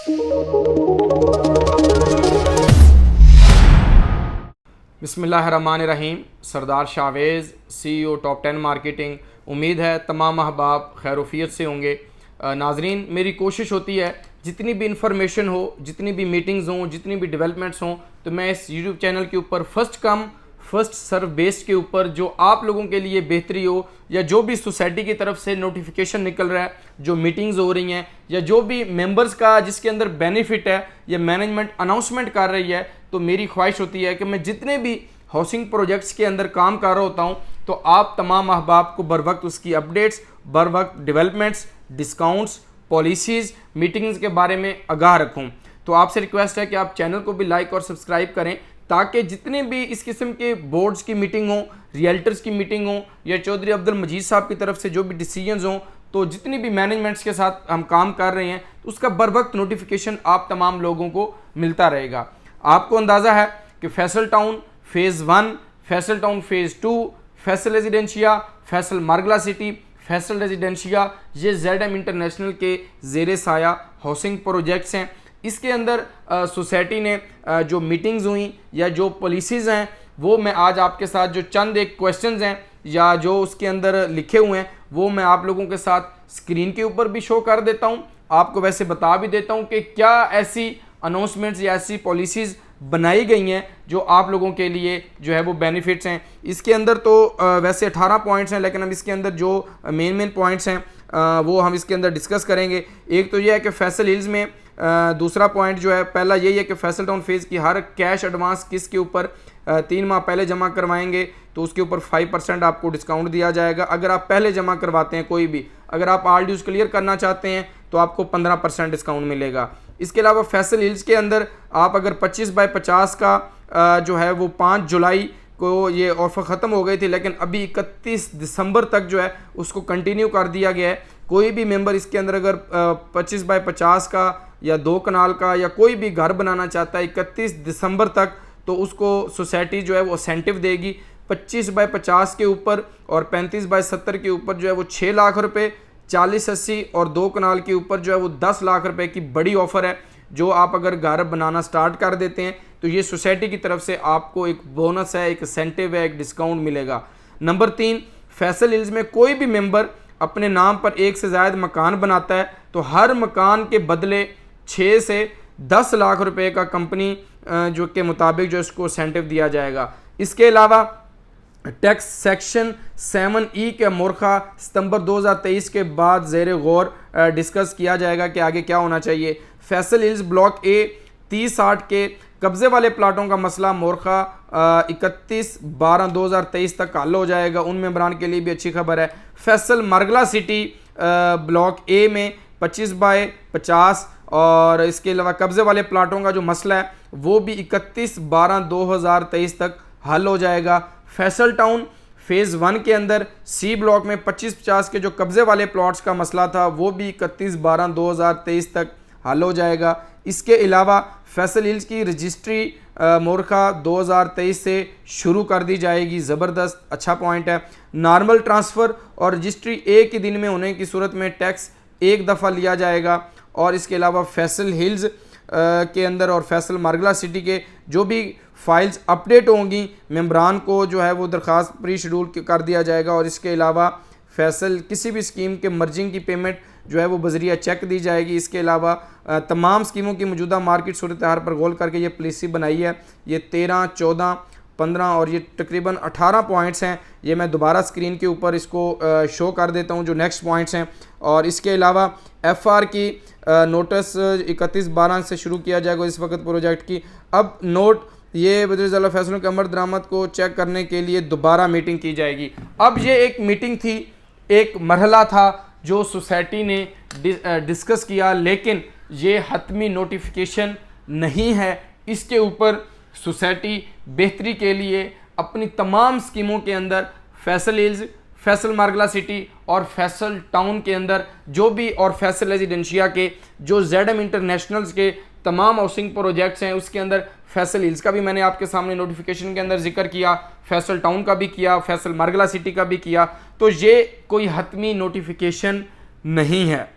बिस्मिल्लाहिर्रहमानिर्रहीम। सरदार Chavez, CEO top 10 marketing. उम्मीद है तमाम अहबाब खैरुफियत से होंगे। नाजरीन, मेरी कोशिश होती है जितनी भी इंफॉर्मेशन हो, जितनी भी मीटिंग्स हों, जितनी भी डेवलपमेंट्स हों, तो मैं इस यूट्यूब चैनल के ऊपर first come first serve based के ऊपर जो आप लोगों के लिए बेहतरी हो, या जो भी सोसाइटी की तरफ से नोटिफिकेशन निकल रहा है, जो मीटिंग्स हो रही हैं, या जो भी मेंबर्स का जिसके अंदर बेनिफिट है, या मैनेजमेंट अनाउंसमेंट कर रही है, तो मेरी ख्वाहिश होती है कि मैं जितने भी हाउसिंग प्रोजेक्ट्स के अंदर काम कर रहा होता हूँ, तो आप तमाम अहबाब को बर वक्त उसकी अपडेट्स, बर वक्त डेवलपमेंट्स, डिस्काउंट्स, पॉलिसीज़, मीटिंग्स के बारे में आगाह रखूँ। तो आपसे रिक्वेस्ट है कि आप चैनल को भी लाइक और सब्सक्राइब करें, ताकि जितने भी इस किस्म के बोर्ड्स की मीटिंग हो, रियल्टर्स की मीटिंग हो, या चौधरी अब्दुल मजीद साहब की तरफ से जो भी डिसीजंस हों, तो जितनी भी मैनेजमेंट्स के साथ हम काम कर रहे हैं, तो उसका बर वक्त नोटिफिकेशन आप तमाम लोगों को मिलता रहेगा। आपको अंदाज़ा है कि Faisal town phase 1, Faisal town phase 2, Faisal residencia, Faisal Margalla city, Faisal residencia, ये ZM इंटरनेशनल के ज़ेरे साया हाउसिंग प्रोजेक्ट्स हैं। इसके अंदर सोसाइटी ने जो मीटिंग्स हुई या जो पॉलिसीज़ हैं, वो मैं आज आपके साथ जो चंद एक क्वेश्चंस हैं या जो उसके अंदर लिखे हुए हैं, वो मैं आप लोगों के साथ स्क्रीन के ऊपर भी शो कर देता हूँ। आपको वैसे बता भी देता हूँ कि क्या ऐसी अनाउंसमेंट्स या ऐसी पॉलिसीज़ बनाई गई हैं जो आप लोगों के लिए जो है वो बेनिफिट्स हैं। इसके अंदर तो वैसे 18 पॉइंट्स हैं, लेकिन अब इसके अंदर जो मेन पॉइंट्स हैं वो हम इसके अंदर डिस्कस करेंगे। एक तो ये है कि फैसल हिल्स में दूसरा पॉइंट जो है, पहला यही है कि फैसल टाउन फेज़ की हर कैश एडवांस किस के ऊपर 3 माह पहले जमा करवाएंगे तो उसके ऊपर 5% आपको डिस्काउंट दिया जाएगा। अगर आप पहले जमा करवाते हैं कोई भी, अगर आप ऑल ड्यूज क्लियर करना चाहते हैं तो आपको 15% डिस्काउंट मिलेगा। इसके अलावा फैसल हिल्स के अंदर आप अगर 25/50 का जो है वो 5 जुलाई को ये ऑफ़र ख़त्म हो गई थी, लेकिन अभी 31 दिसंबर तक जो है उसको कंटिन्यू कर दिया गया है। कोई भी मेंबर इसके अंदर अगर 25/50 का या 2 कनाल का या कोई भी घर बनाना चाहता है 31 दिसंबर तक, तो उसको सोसाइटी जो है वो इंसेंटिव देगी 25/50 के ऊपर, और 35/70 के ऊपर जो है वो 6 लाख रुपए, 40-80 और 2 कनाल के ऊपर जो है वो 10 लाख रुपए की बड़ी ऑफ़र है। जो आप अगर घर बनाना स्टार्ट कर देते हैं तो ये सोसाइटी की तरफ से आपको एक बोनस है, एक इंसेंटिव है, एक डिस्काउंट मिलेगा। नंबर 3, फैसल हिल्स में कोई भी मेंबर अपने नाम पर एक से ज़्यादा मकान बनाता है तो हर मकान के बदले 6 से 10 लाख रुपए का कंपनी जो के मुताबिक जो इसको इंसेंटिव दिया जाएगा। इसके अलावा टैक्स सेक्शन 7E के मुर्खा सितंबर 2023 के बाद ज़ेर गौर डिस्कस किया जाएगा कि आगे क्या होना चाहिए। फैसल हिल्स ब्लॉक A 30-60 के कब्ज़े वाले प्लाटों का मसला मोरखा 31/12/2023 तक हल हो जाएगा। उन मेंबरान के लिए भी अच्छी खबर है। Faisal Margalla city block A में 25/50 और इसके अलावा कब्ज़े वाले प्लाटों का जो मसला है वो भी 31/12/2023 तक हल हो जाएगा। फैसल टाउन फ़ेज़ 1 के अंदर C ब्लॉक में 25-50 के जो कब्ज़े वाले प्लॉट्स का मसला था वो भी 31/12/2023 तक हल हो जाएगा। इसके अलावा फैसल हिल्स की रजिस्ट्री मोरखा 2023 से शुरू कर दी जाएगी। ज़बरदस्त, अच्छा पॉइंट है। नॉर्मल ट्रांसफ़र और रजिस्ट्री एक ही दिन में होने की सूरत में टैक्स एक दफ़ा लिया जाएगा। और इसके अलावा फैसल हिल्स के अंदर और फैसल मारगला सिटी के जो भी फाइल्स अपडेट होंगी, मेंबरान को जो है वो दरख्वास्त प्री शेड्यूल कर दिया जाएगा। और इसके अलावा फैसल किसी भी स्कीम के मर्जिंग की पेमेंट जो है वो बजरिया चेक दी जाएगी। इसके अलावा तमाम स्कीमों की मौजूदा मार्केट सूरत हाल पर गौर करके ये पॉलिसी बनाई है। ये 13, 14, 15 और ये तकरीबन 18 पॉइंट्स हैं। ये मैं दोबारा स्क्रीन के ऊपर इसको शो कर देता हूँ जो नेक्स्ट पॉइंट्स हैं। और इसके अलावा FR की नोटिस 31/12 से शुरू किया जाएगा इस वक्त प्रोजेक्ट की। अब नोट ये वज़ीर फैसलों के अमल दरामद को चेक करने के लिए दोबारा मीटिंग की जाएगी। अब ये एक मीटिंग थी, एक मरहला था जो सोसाइटी ने डिस्कस किया, लेकिन ये हतमी नोटिफिकेशन नहीं है। इसके ऊपर सोसाइटी बेहतरी के लिए अपनी तमाम स्कीमों के अंदर फैसल हिल्स, फैसल मारगला सिटी और फैसल टाउन के अंदर जो भी और फैसल रेजिडेंशिया के जो ZM इंटरनेशनल्स के तमाम हाउसिंग प्रोजेक्ट्स हैं उसके अंदर फैसल हिल्स का भी मैंने आपके सामने नोटिफिकेशन के अंदर जिक्र किया, फैसल टाउन का भी किया, फैसल मारगला सिटी का भी किया। तो ये कोई हतमी नोटिफिकेशन नहीं है।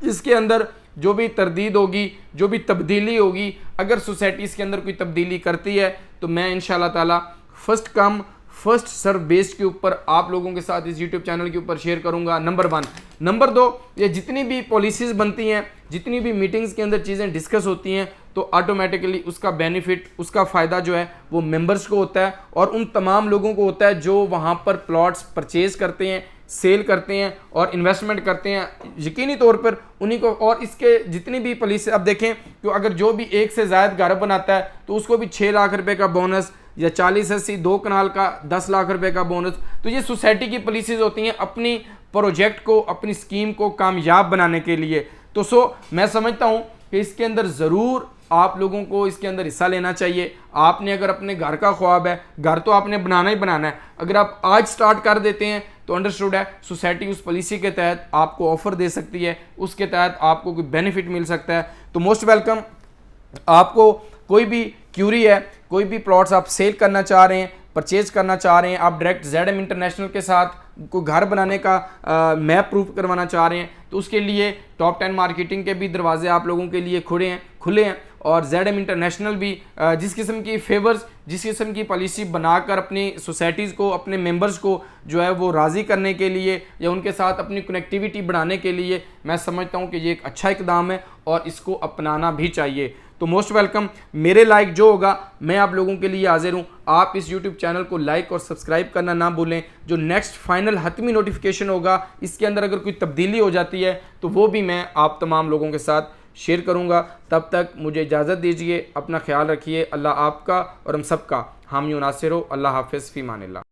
इसके अंदर जो भी तरदीद होगी, जो भी तब्दीली होगी, अगर सोसाइटीज़ के अंदर कोई तब्दीली करती है तो मैं इंशाल्लाह ताला first come first serve base के ऊपर आप लोगों के साथ इस यूट्यूब चैनल के ऊपर शेयर करूंगा, नंबर 1। नंबर 2, ये जितनी भी पॉलिसीज़ बनती हैं, जितनी भी मीटिंग्स के अंदर चीज़ें डिस्कस होती हैं, तो ऑटोमेटिकली उसका बेनिफिट, उसका फ़ायदा जो है वो मेंबर्स को होता है और उन तमाम लोगों को होता है जो वहाँ पर प्लॉट्स परचेज़ करते हैं, सेल करते हैं और इन्वेस्टमेंट करते हैं, यकीनी तौर पर उन्हीं को। और इसके जितनी भी पॉलिसी अब देखें कि अगर जो भी एक से ज़्यादा घर बनाता है तो उसको भी 6 लाख रुपए का बोनस, या 40-80 2 कनाल का 10 लाख रुपए का बोनस। तो ये सोसाइटी की पॉलिसीज़ होती हैं अपनी प्रोजेक्ट को, अपनी स्कीम को कामयाब बनाने के लिए। तो मैं समझता हूँ कि इसके अंदर ज़रूर आप लोगों को इसके अंदर हिस्सा लेना चाहिए। आपने अगर अपने घर का ख्वाब है, घर तो आपने बनाना ही बनाना है, अगर आप आज स्टार्ट कर देते हैं तो अंडरस्टूड है, सोसाइटी उस पॉलिसी के तहत आपको ऑफर दे सकती है, उसके तहत आपको कोई बेनिफिट मिल सकता है। तो मोस्ट वेलकम। आपको कोई भी क्यूरी है, कोई भी प्लॉट्स आप सेल करना चाह रहे हैं, परचेज करना चाह रहे हैं, आप डायरेक्ट ZM इंटरनेशनल के साथ कोई घर बनाने का मैप प्रूफ करवाना चाह रहे हैं, तो उसके लिए टॉप 10 मार्केटिंग के भी दरवाजे आप लोगों के लिए खुले हैं और ZM इंटरनेशनल भी जिस किस्म की फेवर्स, जिस किस्म की पॉलिसी बनाकर अपनी सोसाइटीज़ को, अपने मेंबर्स को जो है वो राज़ी करने के लिए या उनके साथ अपनी कनेक्टिविटी बढ़ाने के लिए, मैं समझता हूँ कि ये एक अच्छा इकदाम है और इसको अपनाना भी चाहिए। तो मोस्ट वेलकम। मेरे लाइक जो होगा मैं आप लोगों के लिए हाजिर हूँ। आप इस यूट्यूब चैनल को लाइक और सब्सक्राइब करना ना भूलें। जो नेक्स्ट फाइनल हतमी नोटिफिकेशन होगा, इसके अंदर अगर कोई तब्दीली हो जाती है तो वो भी मैं आप तमाम लोगों के साथ शेयर करूँगा। तब तक मुझे इजाज़त दीजिए, अपना ख्याल रखिए। अल्लाह आपका और हम सबका हामी नासिर हो। अल्लाह हाफ़िज़, फ़ी अमानिल्लाह।